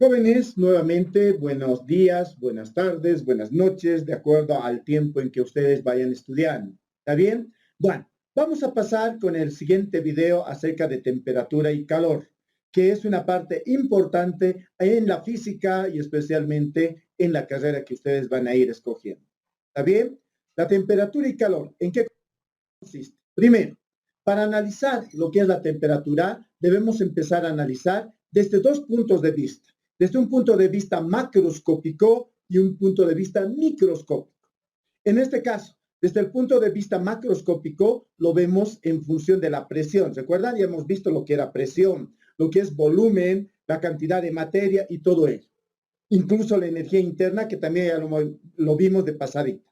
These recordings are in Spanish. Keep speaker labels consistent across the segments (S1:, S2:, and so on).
S1: Jóvenes, nuevamente, buenos días, buenas tardes, buenas noches, de acuerdo al tiempo en que ustedes vayan estudiando. ¿Está bien? Bueno, vamos a pasar con el siguiente video acerca de temperatura y calor, que es una parte importante en la física y especialmente en la carrera que ustedes van a ir escogiendo. ¿Está bien? La temperatura y calor, ¿en qué consiste? Primero, para analizar lo que es la temperatura, debemos empezar a analizar desde dos puntos de vista. Desde un punto de vista macroscópico y un punto de vista microscópico. En este caso, desde el punto de vista macroscópico, lo vemos en función de la presión. ¿Recuerdan? Ya hemos visto lo que era presión, lo que es volumen, la cantidad de materia y todo ello. Incluso la energía interna, que también ya lo vimos de pasadita.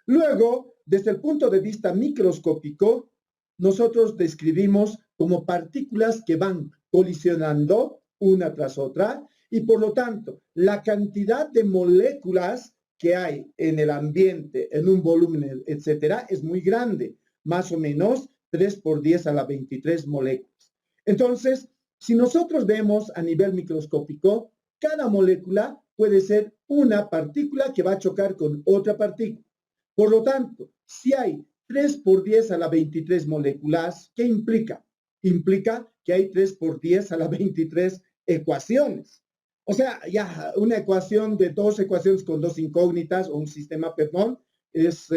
S1: Luego, desde el punto de vista microscópico, nosotros describimos como partículas que van colisionando una tras otra y por lo tanto la cantidad de moléculas que hay en el ambiente, en un volumen, etcétera, es muy grande, más o menos 3 por 10 a la 23 moléculas. Entonces, si nosotros vemos a nivel microscópico, cada molécula puede ser una partícula que va a chocar con otra partícula. Por lo tanto, si hay 3 por 10 a la 23 moléculas, ¿qué implica? Implica que hay 3 por 10 a la 23 ecuaciones. O sea, ya una ecuación de dos ecuaciones con dos incógnitas o un sistema, perdón, es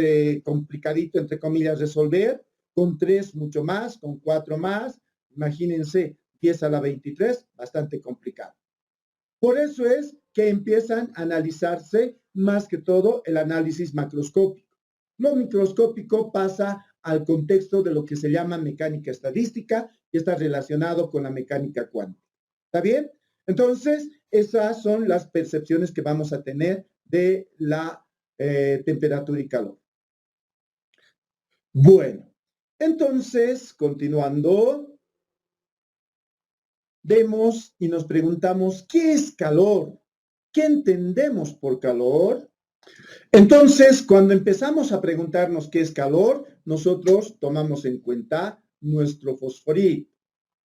S1: complicadito, entre comillas, resolver. Con 3 mucho más, con 4 más. Imagínense, 10 a la 23, bastante complicado. Por eso es que empiezan a analizarse más que todo el análisis macroscópico. Lo microscópico pasa al contexto de lo que se llama mecánica estadística y está relacionado con la mecánica cuántica. ¿Está bien? Entonces, esas son las percepciones que vamos a tener de la temperatura y calor. Bueno, entonces, continuando, vemos y nos preguntamos, ¿qué es calor? ¿Qué entendemos por calor? Entonces, cuando empezamos a preguntarnos qué es calor, nosotros tomamos en cuenta nuestro fosforito,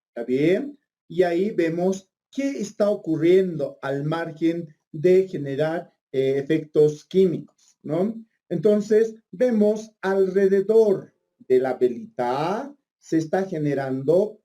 S1: ¿está bien? Y ahí vemos qué está ocurriendo al margen de generar efectos químicos, ¿no? Entonces, vemos alrededor de la velita se está generando,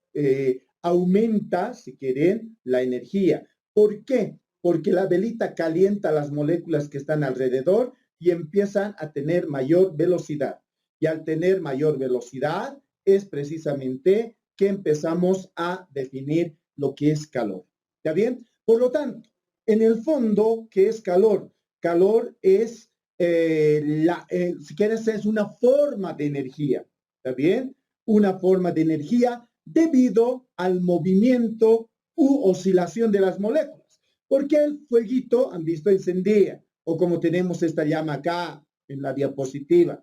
S1: aumenta, si quieren, la energía. ¿Por qué? Porque la velita calienta las moléculas que están alrededor y empiezan a tener mayor velocidad. Y al tener mayor velocidad es precisamente que empezamos a definir lo que es calor. ¿Está bien? Por lo tanto, en el fondo, ¿qué es calor? Calor es, si quieres, es una forma de energía. ¿Está bien? Una forma de energía debido al movimiento u oscilación de las moléculas. Porque el fueguito, han visto, encendía, o como tenemos esta llama acá en la diapositiva,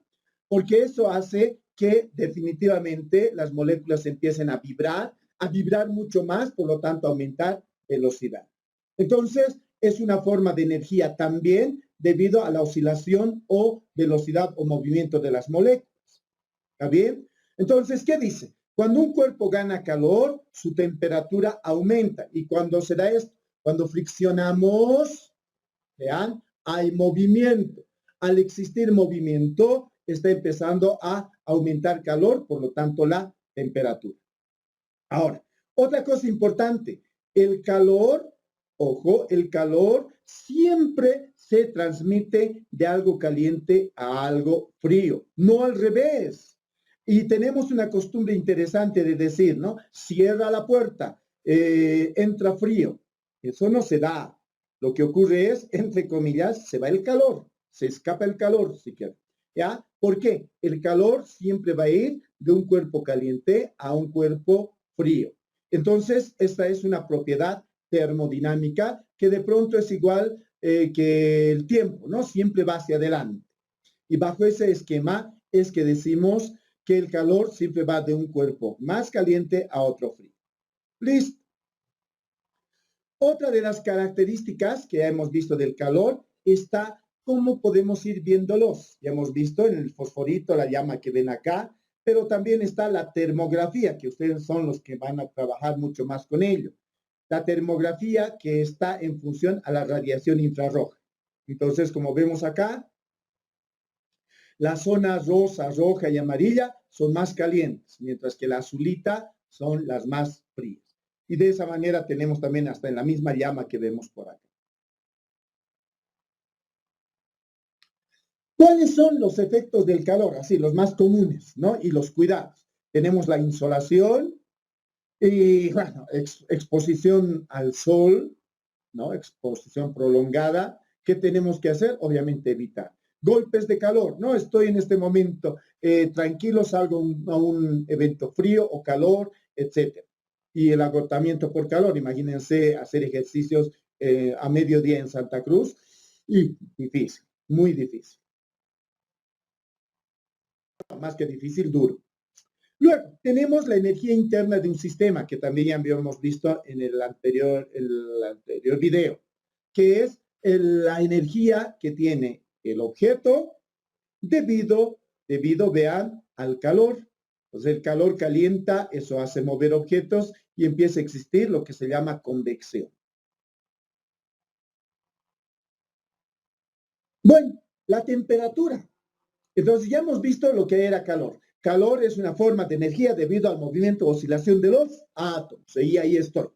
S1: porque eso hace que definitivamente las moléculas empiecen a vibrar mucho más, por lo tanto aumentar velocidad. Entonces, es una forma de energía también debido a la oscilación o velocidad o movimiento de las moléculas. ¿Está bien? Entonces, ¿qué dice? Cuando un cuerpo gana calor, su temperatura aumenta. ¿Y cuando se da esto? Cuando friccionamos, vean, hay movimiento. Al existir movimiento, está empezando a aumentar calor, por lo tanto, la temperatura. Ahora, otra cosa importante, el calor, ojo, el calor siempre se transmite de algo caliente a algo frío, no al revés. Y tenemos una costumbre interesante de decir, ¿no? Cierra la puerta, entra frío. Eso no se da. Lo que ocurre es, entre comillas, se va el calor, se escapa el calor, si quieres. ¿Ya? ¿Por qué? El calor siempre va a ir de un cuerpo caliente a un cuerpo frío. Entonces, esta es una propiedad termodinámica que de pronto es igual que el tiempo, ¿no? Siempre va hacia adelante. Y bajo ese esquema es que decimos que el calor siempre va de un cuerpo más caliente a otro frío. Listo. Otra de las características que ya hemos visto del calor está cómo podemos ir viéndolos. Ya hemos visto en el fosforito, la llama que ven acá, pero también está la termografía, que ustedes son los que van a trabajar mucho más con ello. la termografía que está en función a la radiación infrarroja. Entonces, como vemos acá, las zonas rosa, roja y amarilla son más calientes, mientras que la azulita son las más frías. Y de esa manera tenemos también hasta en la misma llama que vemos por acá. ¿Cuáles son los efectos del calor? Así, los más comunes, ¿no? Y los cuidados. Tenemos la insolación y, bueno, exposición al sol, ¿no? Exposición prolongada. ¿Qué tenemos que hacer? Obviamente evitar. Golpes de calor, ¿no? Estoy en este momento tranquilo, salgo a un evento frío o calor, etcétera. Y el agotamiento por calor, imagínense hacer ejercicios a mediodía en Santa Cruz, y difícil, muy difícil. Más que difícil, duro. Luego, tenemos la energía interna de un sistema, que también ya habíamos visto en el anterior video, que es la energía que tiene el objeto debido, vean, al calor. Entonces, el calor calienta, eso hace mover objetos y empieza a existir lo que se llama convección. Bueno, la temperatura. Entonces, ya hemos visto lo que era calor. Calor es una forma de energía debido al movimiento o oscilación de los átomos. Y ahí estoy.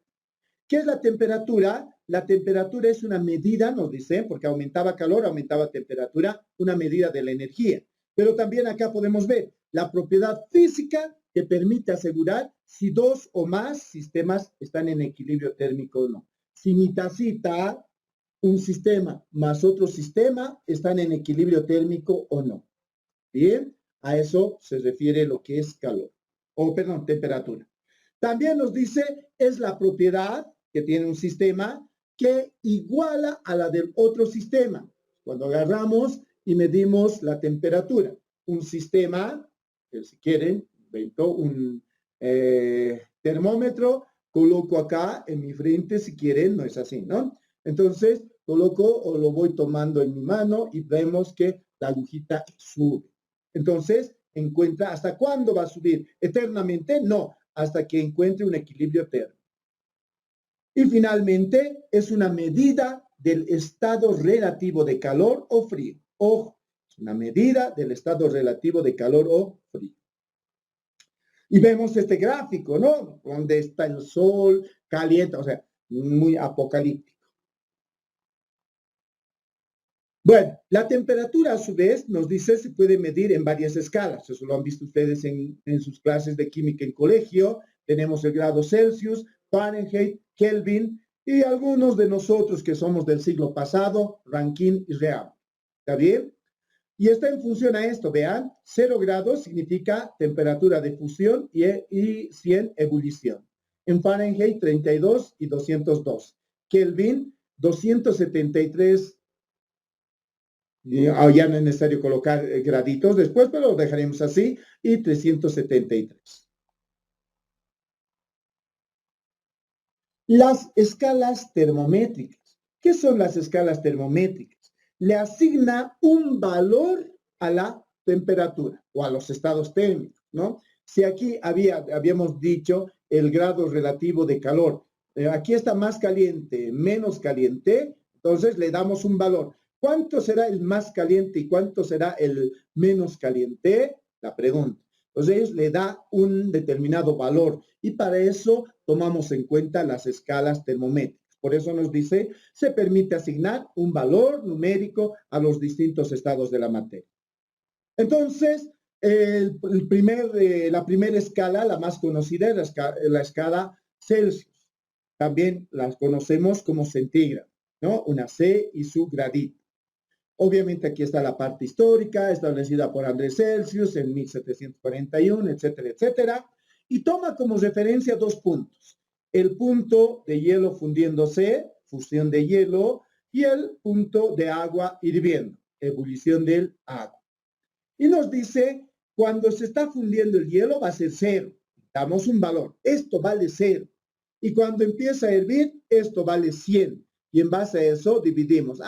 S1: ¿Qué es la temperatura? La temperatura es una medida, nos dicen, porque aumentaba calor, aumentaba temperatura, una medida de la energía. Pero también acá podemos ver la propiedad física que permite asegurar si dos o más sistemas están en equilibrio térmico o no. Si mi tacita, un sistema más otro sistema, están en equilibrio térmico o no. Bien, a eso se refiere lo que es calor, o perdón, temperatura. También nos dice, es la propiedad que tiene un sistema que iguala a la del otro sistema. Cuando agarramos y medimos la temperatura, un sistema, si quieren, invento un termómetro, coloco acá en mi frente, si quieren, no es así, ¿no? Entonces, coloco o lo voy tomando en mi mano y vemos que la agujita sube. Entonces, encuentra hasta cuándo va a subir. ¿Eternamente? No, hasta que encuentre un equilibrio térmico. Y finalmente, es una medida del estado relativo de calor o frío. Ojo, es una medida del estado relativo de calor o frío. Y vemos este gráfico, ¿no? Donde está el sol, caliente, o sea, muy apocalíptico. Bueno, la temperatura a su vez nos dice se puede medir en varias escalas. Eso lo han visto ustedes en sus clases de química en colegio. Tenemos el grado Celsius, Fahrenheit, Kelvin y algunos de nosotros que somos del siglo pasado, Rankine y Reaumur. ¿Está bien? Y está en función a esto, vean, 0 grados significa temperatura de fusión y 100 ebullición. En Fahrenheit 32 y 202. Kelvin 273. Ya no es necesario colocar graditos después, pero lo dejaremos así, y 373. Las escalas termométricas. ¿Qué son las escalas termométricas? Le asigna un valor a la temperatura o a los estados térmicos, ¿no? Si aquí habíamos dicho el grado relativo de calor, aquí está más caliente, menos caliente, entonces le damos un valor. ¿Cuánto será el más caliente y cuánto será el menos caliente? La pregunta. Entonces le da un determinado valor y para eso tomamos en cuenta las escalas termométricas. Por eso nos dice, se permite asignar un valor numérico a los distintos estados de la materia. Entonces, la primera escala, la más conocida, es la escala Celsius. También la conocemos como centígrado, ¿no? Una C y su gradito. Obviamente aquí está la parte histórica, establecida por Andrés Celsius en 1741, etcétera, etcétera, y toma como referencia 2 puntos. El punto de hielo fundiéndose, fusión de hielo, y el punto de agua hirviendo, ebullición del agua. Y nos dice, cuando se está fundiendo el hielo va a ser 0. Damos un valor, esto vale 0. Y cuando empieza a hervir, esto vale 100. Y en base a eso dividimos.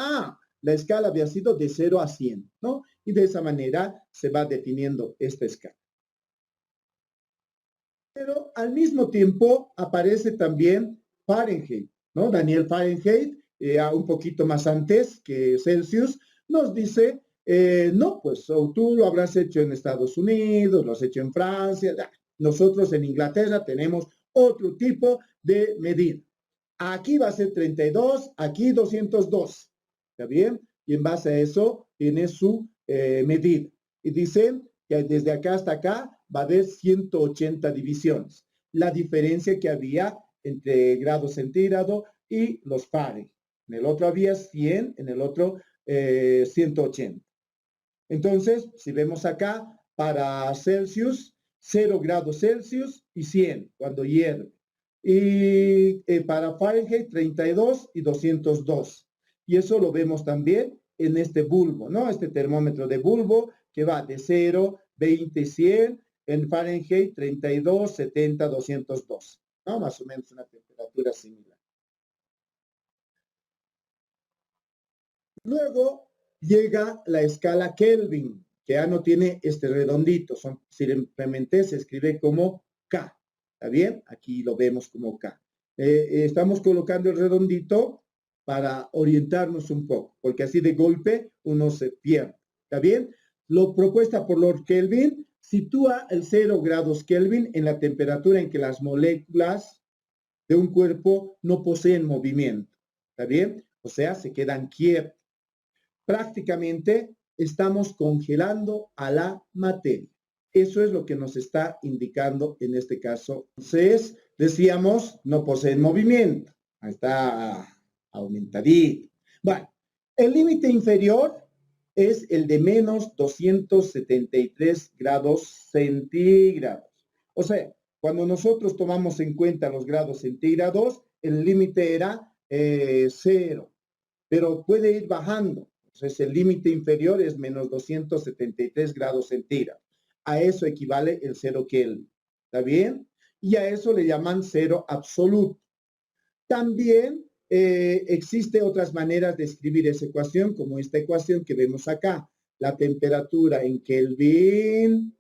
S1: La escala había sido de 0 a 100, ¿no? Y de esa manera se va definiendo esta escala. Pero al mismo tiempo aparece también Fahrenheit, ¿no? Daniel Fahrenheit, un poquito más antes que Celsius, nos dice, no, pues tú lo habrás hecho en Estados Unidos, lo has hecho en Francia, nosotros en Inglaterra tenemos otro tipo de medida. Aquí va a ser 32, aquí 202, ¿está bien? Y en base a eso tiene su medida. Y dicen que desde acá hasta acá va a haber 180 divisiones. La diferencia que había entre grado centígrado y los Fahrenheit. En el otro había 100, en el otro 180. Entonces, si vemos acá, para Celsius, 0 grados Celsius y 100 cuando hierve. Y para Fahrenheit, 32 y 202. Y eso lo vemos también en este bulbo, ¿no? Este termómetro de bulbo que va de 0, 20, 100, en Fahrenheit, 32, 70, 202, ¿no? Más o menos una temperatura similar. Luego llega la escala Kelvin, que ya no tiene este redondito, simplemente se escribe como K. ¿Está bien? Aquí lo vemos como K. Estamos colocando el redondito para orientarnos un poco, porque así de golpe uno se pierde. ¿Está bien? Lo propuesta por Lord Kelvin sitúa el 0 grados Kelvin en la temperatura en que las moléculas de un cuerpo no poseen movimiento. ¿Está bien? O sea, se quedan quietas. Prácticamente estamos congelando a la materia. Eso es lo que nos está indicando en este caso. Entonces, decíamos, no poseen movimiento. Ahí está aumentadito. Bueno, el límite inferior es el de menos 273 grados centígrados. O sea, cuando nosotros tomamos en cuenta los grados centígrados, el límite era 0, pero puede ir bajando. Entonces, el límite inferior es menos 273 grados centígrados. A eso equivale el 0 Kelvin. ¿Está bien? Y a eso le llaman cero absoluto. También existe otras maneras de escribir esa ecuación, como esta ecuación que vemos acá. La temperatura en Kelvin,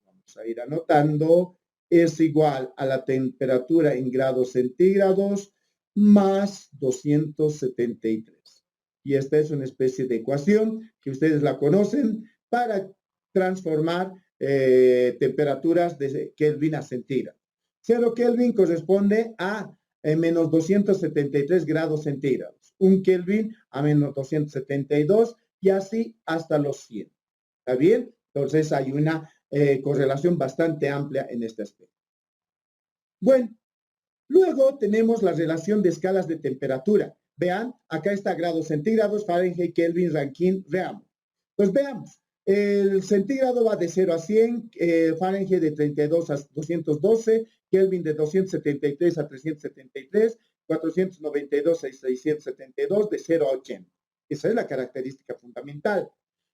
S1: vamos a ir anotando, es igual a la temperatura en grados centígrados más 273. Y esta es una especie de ecuación que ustedes la conocen para transformar temperaturas de Kelvin a centígrados. 0 Kelvin corresponde a menos 273 grados centígrados. 1 Kelvin a menos 272 y así hasta los 100. ¿Está bien? Entonces hay una correlación bastante amplia en este aspecto. Bueno, luego tenemos la relación de escalas de temperatura. Vean, acá está grados centígrados, Fahrenheit, Kelvin, Rankine, veamos. Pues veamos, el centígrado va de 0 a 100, Fahrenheit de 32 a 212, Kelvin de 273 a 373, 492 a 672, de 0 a 80. Esa es la característica fundamental.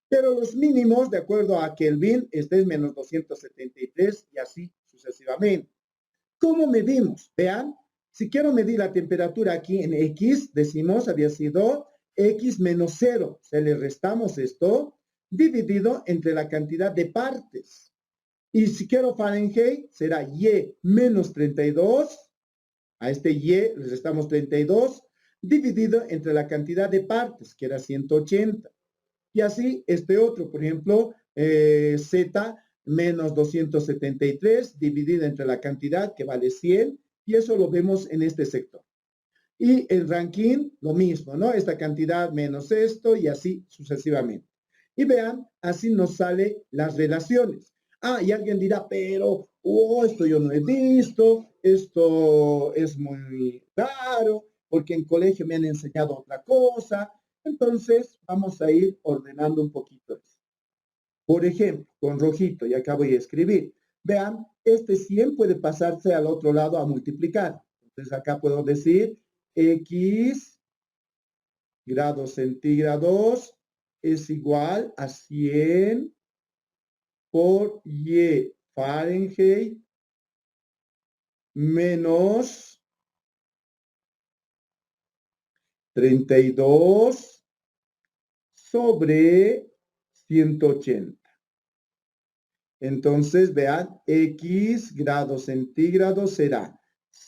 S1: Pero los mínimos, de acuerdo a Kelvin, este es menos 273 y así sucesivamente. ¿Cómo medimos? Vean, si quiero medir la temperatura aquí en X, decimos, había sido X menos 0. Se le restamos esto dividido entre la cantidad de partes. Y si quiero Fahrenheit, será Y menos 32. A este Y le restamos 32, dividido entre la cantidad de partes, que era 180. Y así este otro, por ejemplo, Z menos 273 dividido entre la cantidad que vale 100, y eso lo vemos en este sector. Y el Rankine, lo mismo, ¿no? Esta cantidad menos esto y así sucesivamente. Y vean, así nos salen las relaciones. Ah, y alguien dirá, pero, esto yo no he visto, esto es muy raro, porque en colegio me han enseñado otra cosa. Entonces, vamos a ir ordenando un poquito eso. Por ejemplo, con rojito, y acá voy a escribir. Vean, este 100 puede pasarse al otro lado a multiplicar. Entonces, acá puedo decir X grados centígrados es igual a 100 por Y Fahrenheit menos 32 sobre 180. Entonces, vean, X grados centígrados será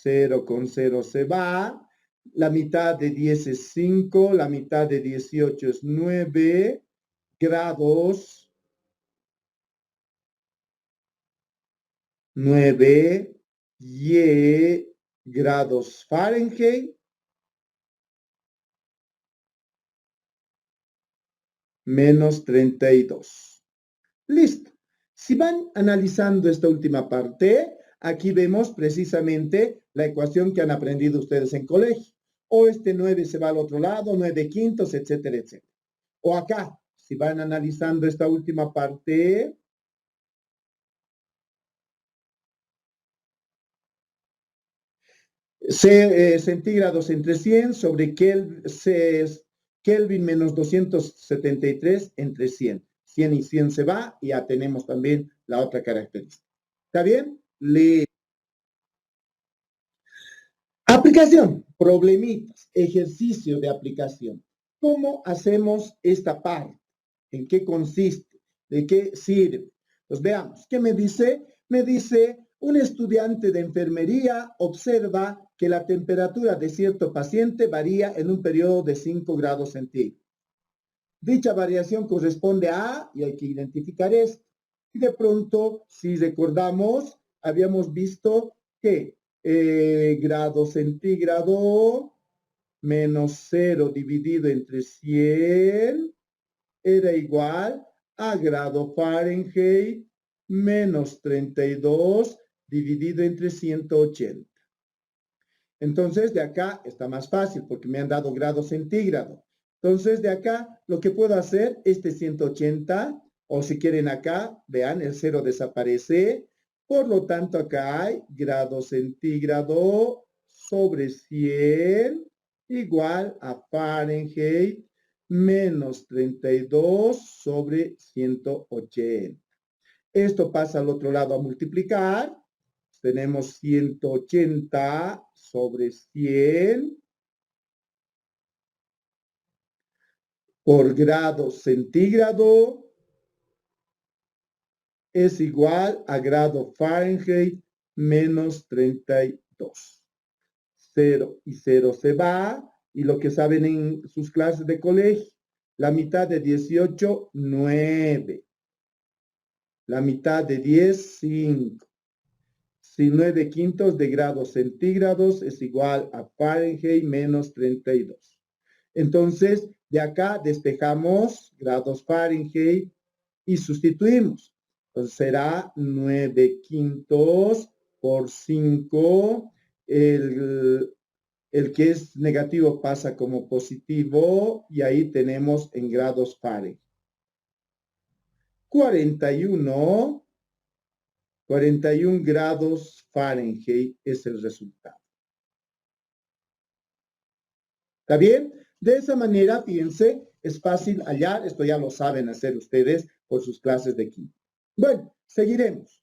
S1: 0 con 0 se va. La mitad de 10 es 5, la mitad de 18 es 9 grados, 9 y grados Fahrenheit menos 32. Listo. Si van analizando esta última parte, aquí vemos precisamente la ecuación que han aprendido ustedes en colegio. O este 9 se va al otro lado, 9 quintos, etcétera, etcétera. O acá, si van analizando esta última parte, centígrados entre 100 sobre Kelvin menos 273 entre 100. 100 y 100 se va y ya tenemos también la otra característica. ¿Está bien? Aplicación, problemitas, ejercicio de aplicación. ¿Cómo hacemos esta parte? ¿En qué consiste? ¿De qué sirve? Pues veamos, ¿qué me dice? Me dice, un estudiante de enfermería observa que la temperatura de cierto paciente varía en un periodo de 5 grados centígrados. Dicha variación corresponde a, y hay que identificar esto. Y de pronto, si recordamos, habíamos visto que grado centígrado menos 0 dividido entre 100 era igual a grado Fahrenheit menos 32 dividido entre 180. Entonces, de acá está más fácil porque me han dado grado centígrado. Entonces, de acá, lo que puedo hacer, este 180, o si quieren acá, vean, el 0 desaparece. Por lo tanto, acá hay grado centígrado sobre 100 igual a Fahrenheit menos 32 sobre 180. Esto pasa al otro lado a multiplicar. Tenemos 180 sobre 100 por grado centígrado es igual a grado Fahrenheit menos 32. 0 y 0 se va, y lo que saben en sus clases de colegio, la mitad de 18, 9. La mitad de 10, 5. Si 9 quintos de grados centígrados es igual a Fahrenheit menos 32. Entonces, de acá despejamos grados Fahrenheit y sustituimos. Entonces será 9 quintos por 5. El que es negativo pasa como positivo y ahí tenemos en grados Fahrenheit. 41 grados Fahrenheit es el resultado. ¿Está bien? De esa manera, fíjense, es fácil hallar, esto ya lo saben hacer ustedes por sus clases de química. Bueno, seguiremos.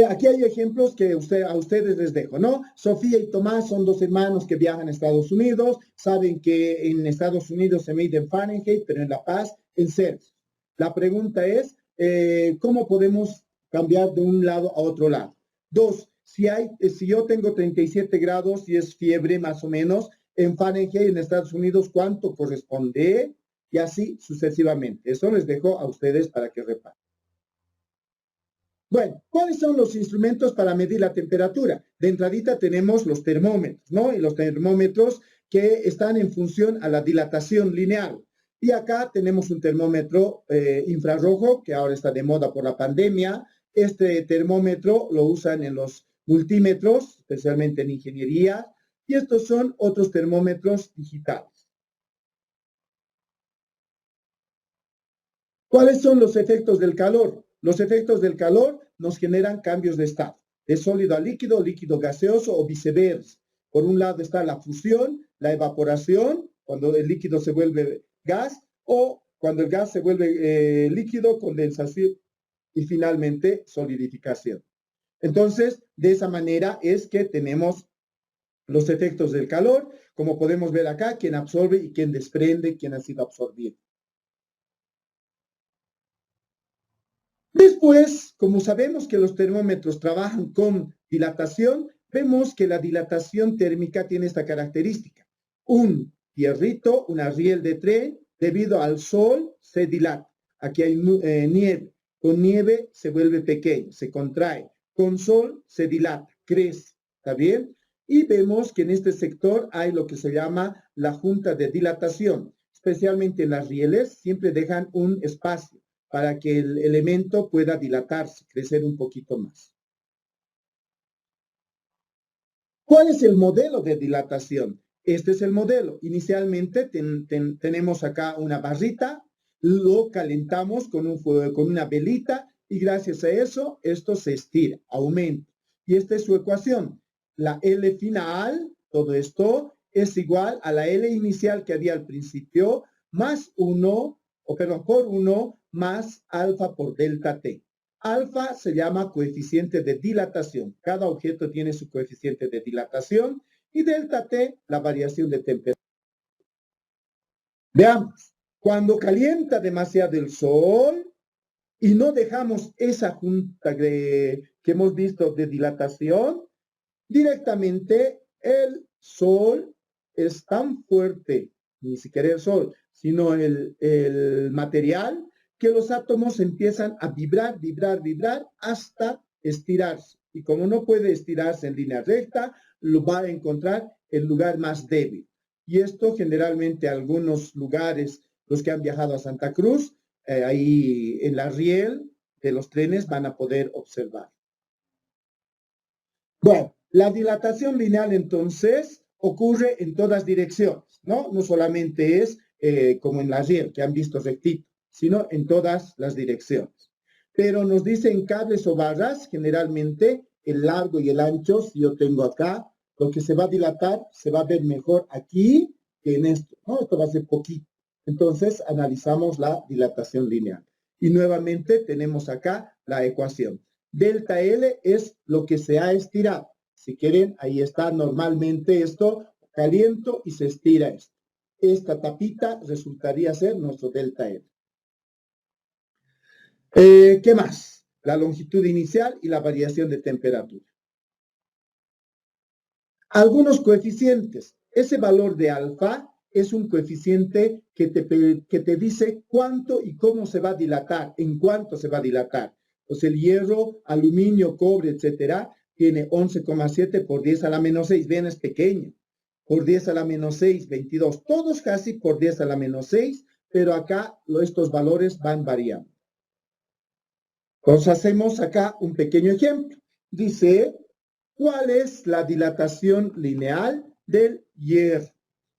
S1: Aquí hay ejemplos que a ustedes les dejo, ¿no? Sofía y Tomás son dos hermanos que viajan a Estados Unidos, saben que en Estados Unidos se mide en Fahrenheit, pero en La Paz en Celsius. La pregunta es, ¿cómo podemos cambiar de un lado a otro lado? Dos, si yo tengo 37 grados y es fiebre más o menos, en Fahrenheit en Estados Unidos, ¿cuánto corresponde? Y así sucesivamente. Eso les dejo a ustedes para que reparen. Bueno, ¿cuáles son los instrumentos para medir la temperatura? De entradita tenemos los termómetros, ¿no? Y los termómetros que están en función a la dilatación lineal. Y acá tenemos un termómetro infrarrojo, que ahora está de moda por la pandemia. Este termómetro lo usan en los multímetros, especialmente en ingeniería. Y estos son otros termómetros digitales. ¿Cuáles son los efectos del calor? Los efectos del calor nos generan cambios de estado, de sólido a líquido, líquido gaseoso o viceversa. Por un lado está la fusión, la evaporación, cuando el líquido se vuelve gas, o cuando el gas se vuelve líquido, condensación y finalmente solidificación. Entonces, de esa manera es que tenemos los efectos del calor, como podemos ver acá, quien absorbe y quien desprende, quien ha sido absorbido. Después, como sabemos que los termómetros trabajan con dilatación, vemos que la dilatación térmica tiene esta característica. Un fierrito, una riel de tren, debido al sol, se dilata. Aquí hay nieve. Con nieve se vuelve pequeño, se contrae. Con sol se dilata, crece. ¿Está bien? Y vemos que en este sector hay lo que se llama la junta de dilatación. Especialmente las rieles siempre dejan un espacio para que el elemento pueda dilatarse, crecer un poquito más. ¿Cuál es el modelo de dilatación? Este es el modelo. Inicialmente tenemos acá una barrita, lo calentamos con un fuego, con una velita y gracias a eso esto se estira, aumenta. Y esta es su ecuación. La L final, todo esto, es igual a la L inicial que había al principio, más 1, o perdón, por 1 más alfa por delta T. Alfa se llama coeficiente de dilatación. Cada objeto tiene su coeficiente de dilatación y delta T, la variación de temperatura. Veamos, cuando calienta demasiado el sol y no dejamos esa junta que hemos visto de dilatación, directamente el sol es tan fuerte, ni siquiera el sol, sino el material, que los átomos empiezan a vibrar, vibrar, vibrar hasta estirarse. Y como no puede estirarse en línea recta, lo va a encontrar el lugar más débil. Y esto generalmente algunos lugares, los que han viajado a Santa Cruz, ahí en la riel de los trenes van a poder observar. Bueno, la dilatación lineal entonces ocurre en todas direcciones, ¿no? No solamente es como en la riel, que han visto rectito, sino en todas las direcciones. Pero nos dice en cables o barras, generalmente el largo y el ancho, si yo tengo acá, lo que se va a dilatar se va a ver mejor aquí que en esto, ¿no? Esto va a ser poquito. Entonces analizamos la dilatación lineal. Y nuevamente tenemos acá la ecuación. Delta L es lo que se ha estirado. Si quieren, ahí está normalmente esto, caliento y se estira esto. Esta tapita resultaría ser nuestro delta L. ¿Qué más? La longitud inicial y la variación de temperatura. Algunos coeficientes. Ese valor de alfa es un coeficiente que te dice cuánto y cómo se va a dilatar, en cuánto se va a dilatar. Pues el hierro, aluminio, cobre, etcétera, tiene 11,7 por 10 a la menos 6. Vean, es pequeño. Por 10 a la menos 6, 22. Todos casi por 10 a la menos 6, pero acá estos valores van variando. Entonces hacemos acá un pequeño ejemplo. Dice, ¿cuál es la dilatación lineal del hierro?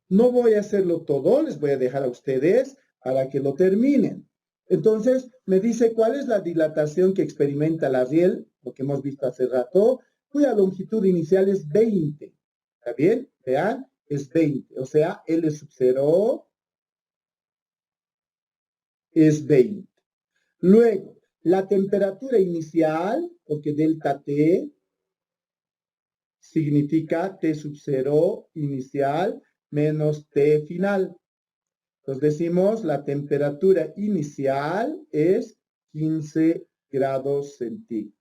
S1: No voy a hacerlo todo, les voy a dejar a ustedes para que lo terminen. Entonces, me dice cuál es la dilatación que experimenta la riel, lo que hemos visto hace rato, cuya longitud inicial es 20. ¿Está bien? Vean, es 20. O sea, L sub 0 es 20. Luego, la temperatura inicial, porque delta T significa T sub 0 inicial menos T final. Entonces decimos la temperatura inicial es 15 grados centígrados.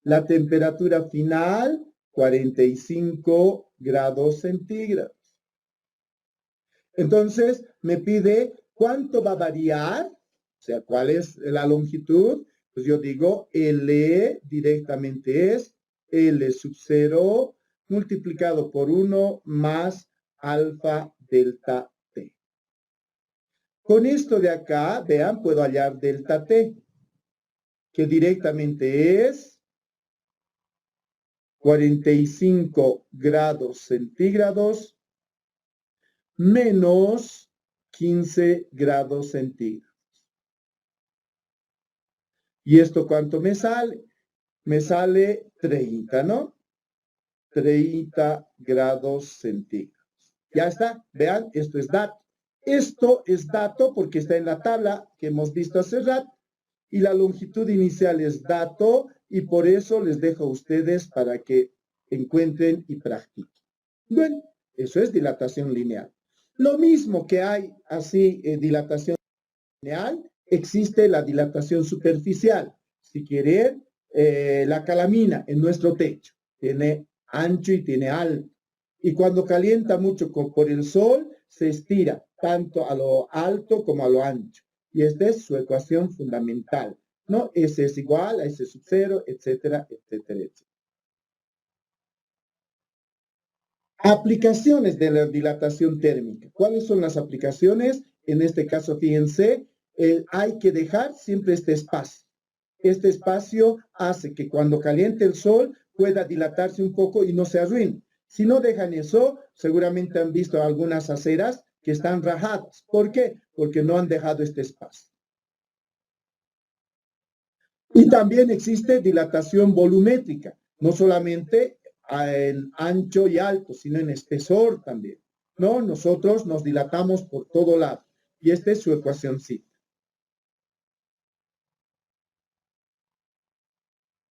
S1: La temperatura final, 45 grados centígrados. Entonces me pide cuánto va a variar, o sea, cuál es la longitud. Pues yo digo L directamente es L sub 0 multiplicado por 1 más alfa delta T. Con esto de acá, vean, puedo hallar delta T, que directamente es 45 grados centígrados menos 15 grados centígrados. ¿Y esto cuánto me sale? Me sale 30, ¿no? 30 grados centígrados. Ya está, vean, esto es dato. Esto es dato porque está en la tabla que hemos visto hace rato. Y la longitud inicial es dato y por eso les dejo a ustedes para que encuentren y practiquen. Bueno, eso es dilatación lineal. Lo mismo que hay así dilatación lineal, existe la dilatación superficial. si quieren, la calamina en nuestro techo. Tiene ancho y tiene alto. Y cuando calienta mucho por el sol, se estira tanto a lo alto como a lo ancho. Y esta es su ecuación fundamental, ¿no? S es igual a S sub 0, etcétera, etcétera, etcétera. Aplicaciones de la dilatación térmica. ¿Cuáles son las aplicaciones? En este caso, fíjense, hay que dejar siempre este espacio. Este espacio hace que cuando caliente el sol pueda dilatarse un poco y no se arruine. Si no dejan eso, seguramente han visto algunas aceras que están rajadas. ¿Por qué? Porque no han dejado este espacio. Y también existe dilatación volumétrica, no solamente en ancho y alto, sino en espesor también. ¿No? Nosotros nos dilatamos por todo lado. Y esta es su ecuación sí.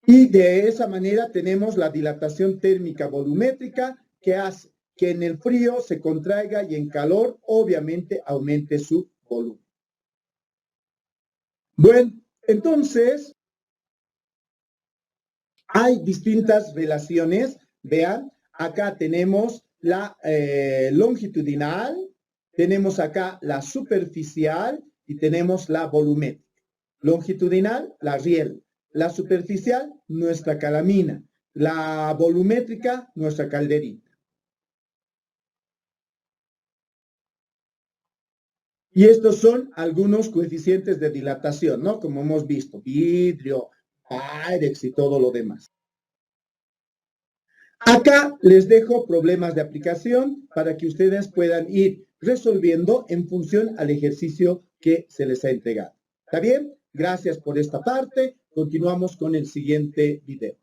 S1: Y de esa manera tenemos la dilatación térmica volumétrica que hace que en el frío se contraiga y en calor obviamente aumente su volumen. Bueno, entonces hay distintas relaciones. Vean, acá tenemos la longitudinal, tenemos acá la superficial y tenemos la volumétrica. Longitudinal, la riel. La superficial, nuestra calamina. La volumétrica, nuestra calderita. Y estos son algunos coeficientes de dilatación, ¿no? Como hemos visto, vidrio, Pyrex y todo lo demás. Acá les dejo problemas de aplicación para que ustedes puedan ir resolviendo en función al ejercicio que se les ha entregado. ¿Está bien? Gracias por esta parte. Continuamos con el siguiente video.